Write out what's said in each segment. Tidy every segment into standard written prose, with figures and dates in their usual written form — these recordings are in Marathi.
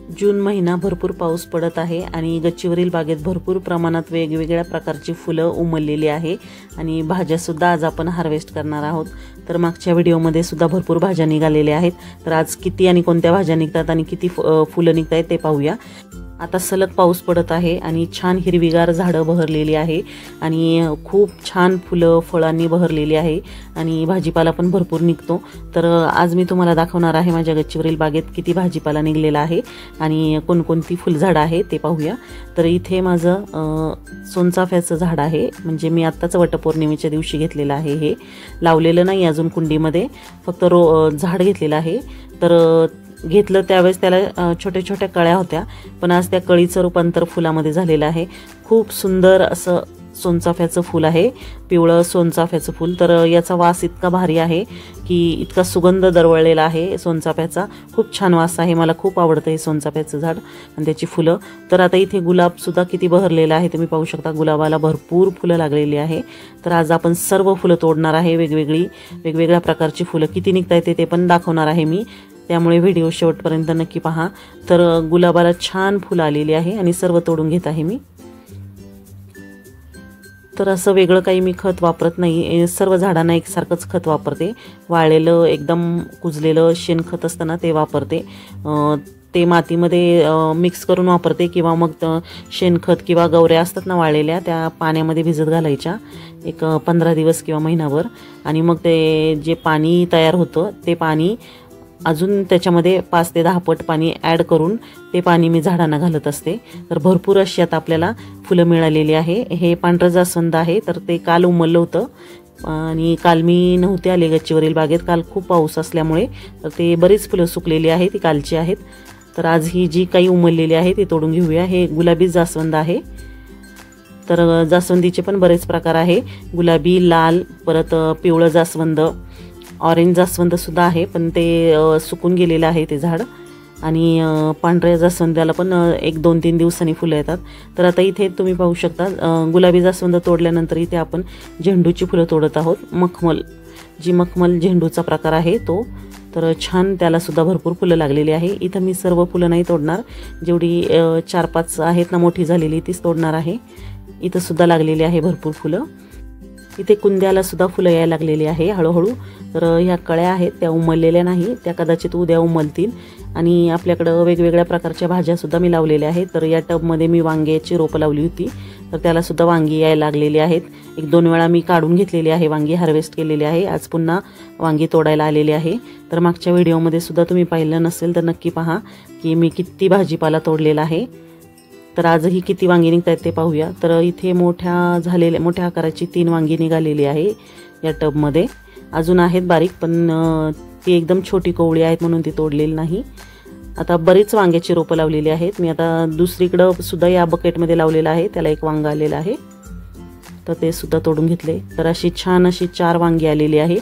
जून महिना भरपूर पाऊस पडत आहे आणि गच्चीवरील बागेत भरपूर प्रमाणात वेगवेगळ्या प्रकारची फुलं उमललेली आहे आणि भाज्यासुद्धा आज आपण हार्वेस्ट करणार आहोत। तर मागच्या व्हिडिओमध्ये सुद्धा भरपूर भाज्या निघालेल्या आहेत। तर आज किती आणि कोणत्या भाज्या निघतात आणि किती फुलं निघतात ते पाहूया। आता सलग पाऊस पडत आहे आणि छान हिरवीगार झाडं बहरलेली आहे आणि खूप छान फुलं फळांनी बहरलेली आहे आणि भाजीपाला पण भरपूर निघतो। तर आज मी तुम्हाला दाखवणार आहे माझ्या गच्चीवरील बागेत किती भाजीपाला निघलेला आहे आणि कोणकोणती फुलझाडं आहे ते पाहूया। तर इथे माझं सोनचाफ्याचं झाड आहे, म्हणजे मी आत्ताच वटपौर्णिमेच्या दिवशी घेतलेलं आहे। हे लावलेलं नाही अजून कुंडीमध्ये, फक्त झाड घेतलेलं आहे। तर घेतलं त्यावेळेस त्याला छोट्या छोट्या कळ्या होत्या, पण आज त्या कळीचं रूपांतर फुलामध्ये झालेलं आहे। खूप सुंदर असं सोनचाफ्याचं फूल आहे, पिवळं सोनचाफ्याचं फूल। तर याचा वास इतका भारी आहे की इतका सुगंध दरवळलेला आहे सोनचाफ्याचा, खूप छान वास आहे। मला खूप आवडतं हे सोनचाफ्याचं झाड आणि त्याची फुलं। तर आता इथे गुलाबसुद्धा किती बहरलेला आहे तुम्ही पाहू शकता, गुलाबाला भरपूर फुलं लागलेली आहे। तर आज आपण सर्व फुलं तोडणार आहे, वेगवेगळ्या प्रकारची फुलं किती निघतात ते पण दाखवणार आहे मी, त्यामुळे व्हिडिओ शेवटपर्यंत नक्की पहा। तर गुलाबाला छान फुलं आलेली आहे आणि सर्व तोडून घेत आहे मी। तर असं वेगळं काही मी खत वापरत नाही, सर्व झाडांना एकसारखंच खत वापरते। वाळलेलं एकदम कुजलेलं शेणखत असतं ना ते वापरते, ते मातीमध्ये मिक्स करून वापरते किंवा मग शेणखत किंवा गवऱ्या असतात ना वाळलेल्या, त्या पाण्यामध्ये भिजत घालायच्या एक 15 दिवस किंवा महिनाभर, आणि मग ते जे पाणी तयार होतं ते पाणी अजून त्याच्यामध्ये 5 ते 10 पट पाणी ॲड करून ते पाणी मी झाडांना घालत असते। तर भरपूर अशी आता आपल्याला फुलं मिळालेली आहे। हे पांढरं जास्वंद आहे, तर ते काल उमललं होतं आणि काल मी नव्हते आले गच्चीवरील बागेत, काल खूप पाऊस असल्यामुळे तर ते बरीच फुलं सुकलेली आहेत, ती कालची आहेत। तर आज ही जी काही उमललेली आहे ती तोडून घेऊया। हे गुलाबी जास्वंद आहे। तर जास्वंदीचे पण बरेच प्रकार आहे, गुलाबी, लाल, परत पिवळं जास्वंद, ऑरेंज जास्वंद सुद्धा आहे, पण ते सुकून गेलेलं आहे ते झाड, आणि पांढऱ्या जास्वंदाला पण 1-2-3 दिवसांनी फुलं येतात। तर आता इथे तुम्ही पाहू शकता गुलाबी जास्वंद तोडल्यानंतर इथे आपण झेंडूची फुलं तोडत आहोत। मखमल झेंडूचा प्रकार आहे तो, तर छान त्याला सुद्धा भरपूर फुलं लागलेली आहे। इथं मी सर्व फुलं नाही तोडणार, जेवढी 4-5 आहेत ना मोठी झालेली तीच तोडणार आहे। इथं सुद्धा लागलेली आहे भरपूर फुलं। इथे कुंद्याला सुद्धा फुलं यायला लागलेली आहे हळूहळू। तर ह्या कळ्या आहेत त्या उमललेल्या नाही, त्या कदाचित उद्या उमलतील। आणि आपल्याकडं वेगवेगळ्या प्रकारच्या भाज्यासुद्धा मी लावलेल्या आहेत। तर या टबमध्ये मी वांग्याची रोपं लावली होती, तर त्याला सुद्धा वांगी यायला लागलेली आहेत। 1-2 वेळा मी काढून घेतलेली आहे वांगी, हार्वेस्ट केलेली आहे। आज पुन्हा वांगी तोडायला आलेली आहे। तर मागच्या व्हिडिओमध्ये सुद्धा तुम्ही पाहिलं नसेल तर नक्की पहा की मी किती भाजीपाला तोडलेला आहे। तर आजही किती वांगी निघतात ते पाहूया। तर इथे मोठ्या आकाराची 3 वांगी निघालेली आहे या टबमध्ये, अजून आहेत बारीक, पण ती एकदम छोटी कोवळी आहेत म्हणून ती तोडलेली नाही। आता बरीच वांग्याची रोपं लावलेली आहेत मी। आता दुसरीकडं सुद्धा या बकेटमध्ये लावलेलं आहे, त्याला एक वांगा आलेलं आहे, तर ते सुद्धा तोडून घेतले। तर अशी छान अशी 4 वांगी आलेली आहे।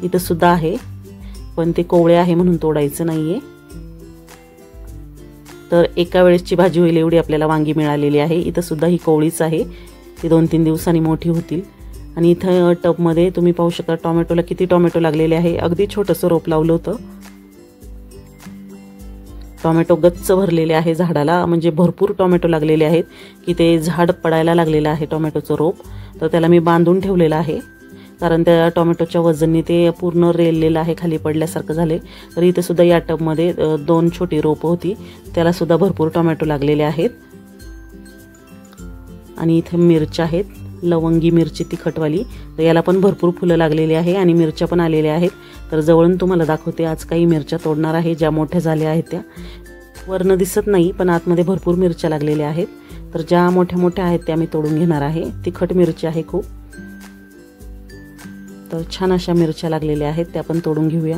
इथं सुद्धा आहे, पण ते कोवळे आहे म्हणून तोडायचं नाहीये। तर एका वेळेसची भाजी होईल एवढी आपल्याला वांगी मिळालेली आहे। इथं सुद्धा ही कोवळीच आहे, ती 2-3 दिवसांनी मोठी होतील। आणि इथं टबमध्ये तुम्ही पाहू शकता टोमॅटोला किती टोमॅटो लागलेले आहे। अगदी छोटंसं रोप लावलं होतं, टोमॅटो गच्च भरलेले आहे झाडाला, म्हणजे भरपूर टोमॅटो लागलेले आहेत की ते झाड पडायला लागलेलं आहे टोमॅटोचं रोप। तर त्याला मी बांधून ठेवलेलं आहे, कारण त्या टोमॅटोच्या वजनने ते पूर्ण रेललेलं आहे, खाली पडल्यासारखं झाले। तर इथे सुद्धा या टबमध्ये 2 छोटी रोपं होती, त्याला सुद्धा भरपूर टोमॅटो लागलेले आहेत। आणि इथे मिरच्या आहेत, लवंगी मिरची तिखटवाली, तर याला पण भरपूर फुलं लागलेली आहे आणि मिरच्या पण आलेल्या आहेत। तर जवळून तुम्हाला दाखवते, आज काही मिरच्या तोडणार आहे, ज्या मोठ्या झाल्या आहेत त्या वरनं दिसत नाही, पण आतमध्ये भरपूर मिरच्या लागलेल्या आहेत। तर ज्या मोठ्या आहेत त्या मी तोडून घेणार आहे। तिखट मिरची आहे खूप, तर छान अशा मिरच्या लागलेल्या आहेत, त्या पण तोडून घेऊया।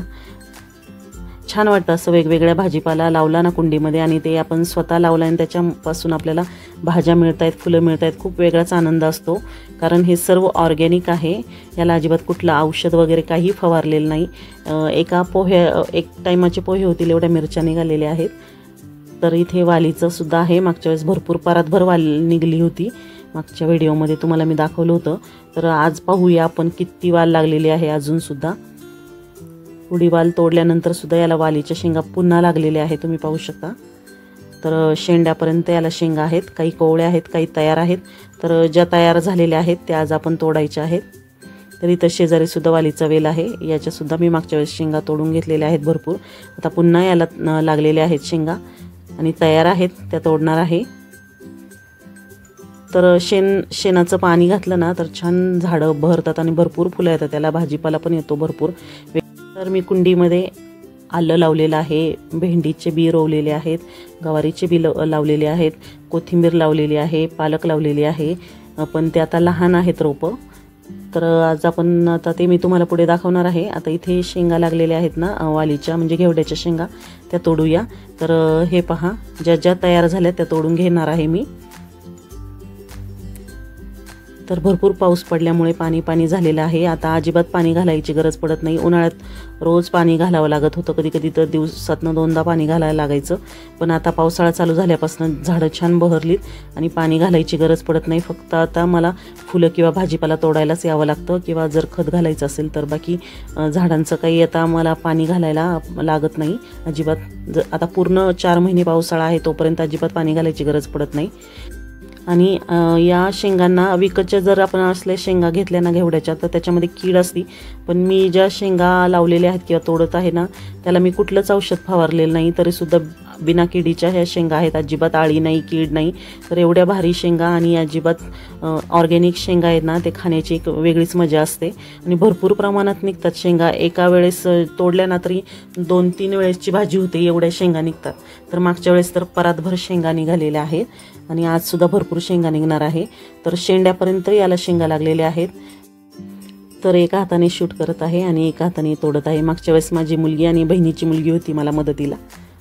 छान वाटतं असं वेगवेगळ्या भाजीपाला लावला ना कुंडीमध्ये, आणि ते आपण स्वतः लावला आणि त्याच्यापासून आपल्याला भाज्या मिळतायत, फुलं मिळतायत, खूप वेगळाच आनंद असतो। कारण हे सर्व ऑर्गॅनिक आहे, याला अजिबात कुठलं औषध वगैरे काही फवारलेलं नाही। एक टायमाचे पोहे होतील एवढ्या मिरच्या निघालेल्या आहेत। तर इथे वालीचं सुद्धा आहे, मागच्या वेळेस भरपूर परातभर वाली निघली होती, मागच्या व्हिडिओमध्ये तुम्हाला मी दाखवलं होतं। तर आज पाहूया आपण किती वाल लागलेली आहे अजून सुद्धा। एवढी वाल तोडल्यानंतर सुद्धा याला वालीच्या शेंगा पुन्हा लागलेल्या आहेत, तुम्ही पाहू शकता। तर शेंड्यापर्यंत याला शेंगा आहेत, काही कोवळ्या आहेत, काही तयार आहेत। तर ज्या तयार झालेल्या आहेत त्या आज आपण तोडायच्या आहेत। तर इथं शेजारी सुद्धा वालीचा वेल आहे, याच्यासुद्धा मी मागच्या वेळेस शेंगा तोडून घेतलेल्या आहेत भरपूर। आता पुन्हा याला लागलेल्या आहेत शेंगा आणि तयार आहेत, त्या तोडणार आहे। तर शेणाचं पाणी घातलं ना तर छान झाडं बहरतात आणि भरपूर फुलं येतात, त्याला भाजीपाला पण येतो भरपूर। तर मी कुंडीमध्ये आलं लावलेलं आहे, भेंडीचे बी रोवलेले आहेत, गवारीचे बी लावलेले आहेत, कोथिंबीर लावलेली आहे, पालक लावलेली आहे, पण ते आता लहान आहेत रोपं। तर आज आपण आता ते मी तुम्हाला पुढे दाखवणार आहे। आता इथे शेंगा लागलेल्या आहेत ना वालीच्या, म्हणजे घेवड्याच्या शेंगा, त्या तोडूया। तर हे पहा, ज्या ज्या तयार झाल्या त्या तोडून घेणार आहे मी। तर भरपूर पाऊस पडल्यामुळे पाणी झालेलं आहे, आता अजिबात पाणी घालायची गरज पडत नाही। उन्हाळ्यात रोज पाणी घालावं लागत होतं, कधी कधी तर दिवसातनं 2दा पाणी घालायला लागायचं, पण आता पावसाळा चालू झाल्यापासून झाडं छान बहरलीत आणि पाणी घालायची गरज पडत नाही। फक्त आता मला फुलं किंवा भाजीपाला तोडायलाच यावं लागतं, किंवा जर खत घालायचं असेल तर बाकी झाडांचं काही आता मला पाणी घालायला लागत नाही अजिबात। आता पूर्ण 4 महिने पावसाळा आहे तोपर्यंत अजिबात पाणी घालायची गरज पडत नाही। आणि या शेंगांना विकतच्या जर आपण असल्या शेंगा घेतल्या ना घेवड्याच्या, तर त्याच्यामध्ये कीड असती, पण मी ज्या शेंगा लावलेल्या आहेत किंवा तोडत आहे ना त्याला मी कुठलंच औषध फवारलेलं नाही, तरीसुद्धा बिना किडीच्या ह्या शेंगा आहेत, अजिबात आळी नाही, कीड नाही। तर एवढ्या भारी शेंगा आणि अजिबात ऑर्गॅनिक शेंगा आहेत ना, ते खाण्याची एक वेगळीच मजा असते आणि भरपूर प्रमाणात निघतात शेंगा। एका वेळेस तोडल्या ना तरी 2-3 वेळेसची भाजी होते, एवढ्या शेंगा निघतात। तर मागच्या वेळेस तर परातभर शेंगा निघालेल्या आहेत आणि आज सुद्धा भरपूर शेंगा निघणार आहे। तर शेंड्यापर्यंत याला शेंगा लागलेल्या आहेत। तर एका हाताने शूट करत आहे आणि एका हाताने तोडत आहे। मागच्या वेळेस माझी मुलगी आणि बहिणीची मुलगी होती मला मदतीला,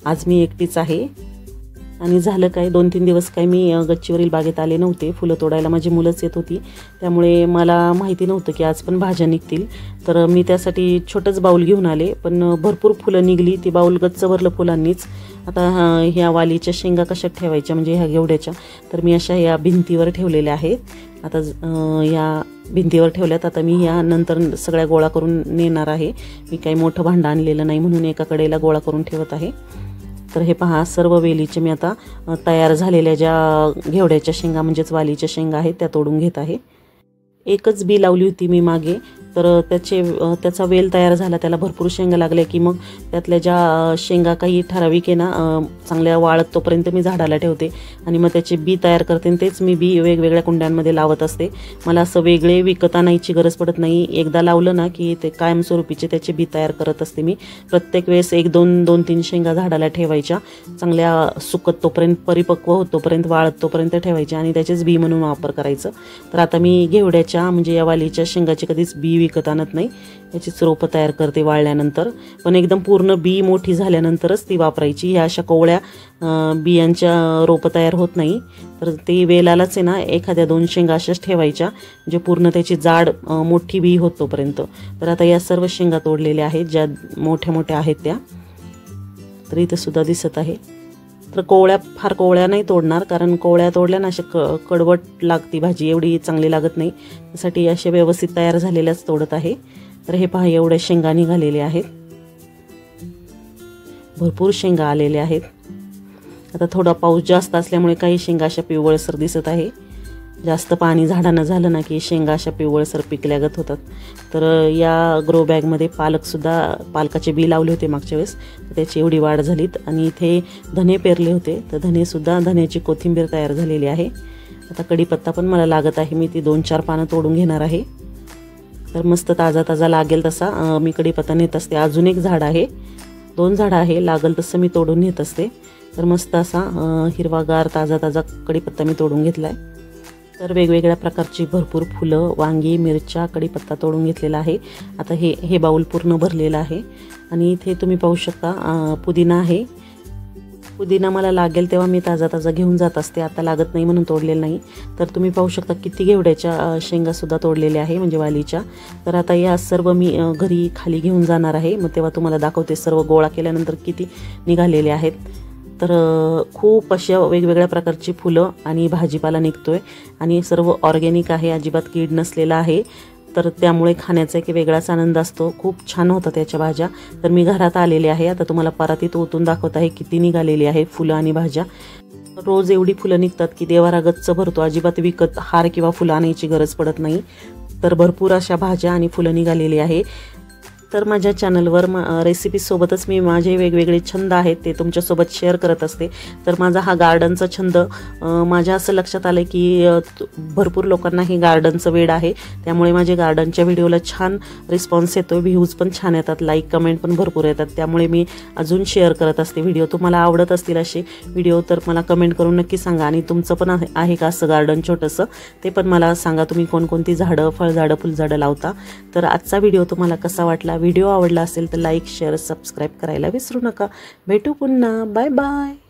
आज मी एकटीच आहे। आणि झालं काय, 2-3 दिवस काय मी गच्चीवरील बागेत आले नव्हते, फुलं तोडायला माझी मुलंच येत होती, त्यामुळे मला माहिती नव्हतं की आज पण भाज्या निघतील। तर मी त्यासाठी छोटंच बाऊल घेऊन आले, पण भरपूर फुलं निघली, ती बाऊल गच्च भरलं फुलांनीच। आता ह्या वालीच्या शेंगा कशा ठेवायच्या, म्हणजे ह्या घेवड्याच्या, तर मी अशा या भिंतीवर ठेवलेल्या आहेत। आता या भिंतीवर ठेवल्यात, आता मी ह्या नंतर सगळ्या गोळा करून नेणार आहे। मी काही मोठं भांडं आणलेलं नाही म्हणून एका कडेला गोळा करून ठेवत आहे। तर हे पहा, सर्व वेलीचे मी आता तयार झालेल्या ज्या घेवड्याच्या शेंगा म्हणजेच वालीच्या शेंगा आहेत त्या तोडून घेत आहे। एकच बी लावली होती मी मागे, तर त्याचा वेल तयार झाला, त्याला भरपूर शेंगा लागल्या की मग त्यातल्या ज्या शेंगा काही ठराविक आहे ना चांगल्या वाळत तोपर्यंत मी झाडाला ठेवते आणि मग त्याचे बी तयार करते आणि तेच मी बी वेगवेगळ्या कुंड्यांमध्ये लावत असते। मला असं वेगळे विकत आणायची गरज पडत नाही, एकदा लावलं ना की ते कायमस्वरूपीचे त्याचे बी तयार करत असते मी। प्रत्येक वेळेस 1-2-2-3 शेंगा झाडाला ठेवायच्या, चांगल्या सुकत तोपर्यंत, परिपक्व होतोपर्यंत, वाळत तोपर्यंत ठेवायच्या आणि त्याचेच बी म्हणून वापर करायचं। तर आता मी घेवड्याच्या म्हणजे या वालीच्या शेंगाची कधीच बी विकत आणत नाही, याचीच रोपं तयार करते वाळल्यानंतर, पण एकदम पूर्ण बी मोठी झाल्यानंतरच ती वापरायची। ह्या अशा कोवळ्या बियांच्या रोपं तयार होत नाही, तर ते वेलालाच आहे ना 1-2 शेंगा अशाच ठेवायच्या, म्हणजे पूर्ण त्याची जाड मोठी बी होत तोपर्यंत। तर आता या सर्व शेंगा तोडलेल्या आहेत, ज्या मोठ्या मोठ्या आहेत त्या, तर इथं सुद्धा दिसत आहे। तर फार कोवळ्या नाही तोडणार, कारण कोवळ्या तोडल्या ना अशा कडवट लागती भाजी, एवढी चांगली लागत नाही, त्यासाठी अशा व्यवस्थित तयार झालेल्याच तोडत आहे। तर हे पहा, एवढ्या शेंगा निघालेल्या आहेत, भरपूर शेंगा आलेल्या आहेत। आता थोडा पाऊस जास्त असल्यामुळे काही शेंगा अशा पिवळसर दिसत आहे, जास्त पाणी झाडांना झालं ना की शेंगा अशा पिवळसर पिकल्यागत होतात। तर या ग्रो बॅगमध्ये पालकाचे बी लावले होते मागच्या वेळेस, तर त्याची एवढी वाढ झालीत। आणि इथे धने पेरले होते, तर धन्याची कोथिंबीर तयार झालेली आहे। आता कढीपत्ता पण मला लागत आहे, मी ती 2-4 पानं तोडून घेणार आहे। तर मस्त ताजा लागेल तसा मी कढीपत्ता नेत असते। अजून एक झाड आहे, 2 झाडं आहे, लागल तसं मी तोडून नेत असते। तर मस्त असा हिरवागार ताजा कढीपत्ता मी तोडून घेतला आहे। तर वेगवेगळ्या प्रकारची भरपूर फुलं, वांगी, मिरच्या, कढीपत्ता तोडून घेतलेला आहे। आता हे बाऊल पूर्ण भरलेलं आहे। आणि इथे तुम्ही पाहू शकता पुदिना आहे, पुदिना मला लागेल तेव्हा मी ताजा घेऊन जात असते, आता लागत नाही म्हणून तोडलेलं नाही। तर तुम्ही पाहू शकता किती घेवड्याच्या शेंगासुद्धा तोडलेल्या आहे, म्हणजे वालीच्या। तर आता या सर्व मी घरी खाली घेऊन जाणार आहे, मग तेव्हा तुम्हाला दाखवते सर्व गोळा केल्यानंतर किती निघालेले आहेत। तर खूप अशा वेगवेगळ्या प्रकारची फुलं आणि भाजीपाला निघतोय आणि सर्व ऑर्गॅनिक आहे, अजिबात कीड नसलेला आहे। तर त्यामुळे खाण्याचा एक वेगळाच आनंद असतो। खूप छान होतात त्याच्या भाज्या। तर मी घरात आलेले आहे, आता तुम्हाला परातीत ओतून दाखवत आहे किती निघालेली आहे फुलं आणि भाज्या। रोज एवढी फुलं निघतात की देवारा गच्च भरतो, अजिबात विकत हार किंवा फुलं आणायची गरज पडत नाही। तर भरपूर अशा भाज्या आणि फुलं निघालेली आहे। तर माझ्या चॅनलवर रेसिपीसोबतच मी माझे वेगवेगळे छंद आहेत ते तुमच्यासोबत शेअर करत असते। तर माझा हा गार्डनचा छंद माझ्या असं लक्षात आलं की भरपूर लोकांना हे गार्डनचं वेड आहे, त्यामुळे माझे गार्डनच्या व्हिडिओला छान रिस्पॉन्स येतो, व्ह्यूज पण छान येतात, लाईक कमेंट पण भरपूर येतात, त्यामुळे मी अजून शेअर करत असते व्हिडिओ। तुम्हाला आवडत असतील असे व्हिडिओ तर मला कमेंट करून नक्की सांगा। आणि तुमचं पण आहे का असं गार्डन छोटंसं, ते पण मला सांगा। तुम्ही कोणकोणती झाडं, फळझाडं, फुलझाडं लावता। तर आजचा व्हिडिओ तुम्हाला कसा वाटला? व्हिडिओ आवडला असेल तर लाईक, शेअर, सबस्क्राईब करायला विसरू नका। भेटू पुन्हा, बाय बाय।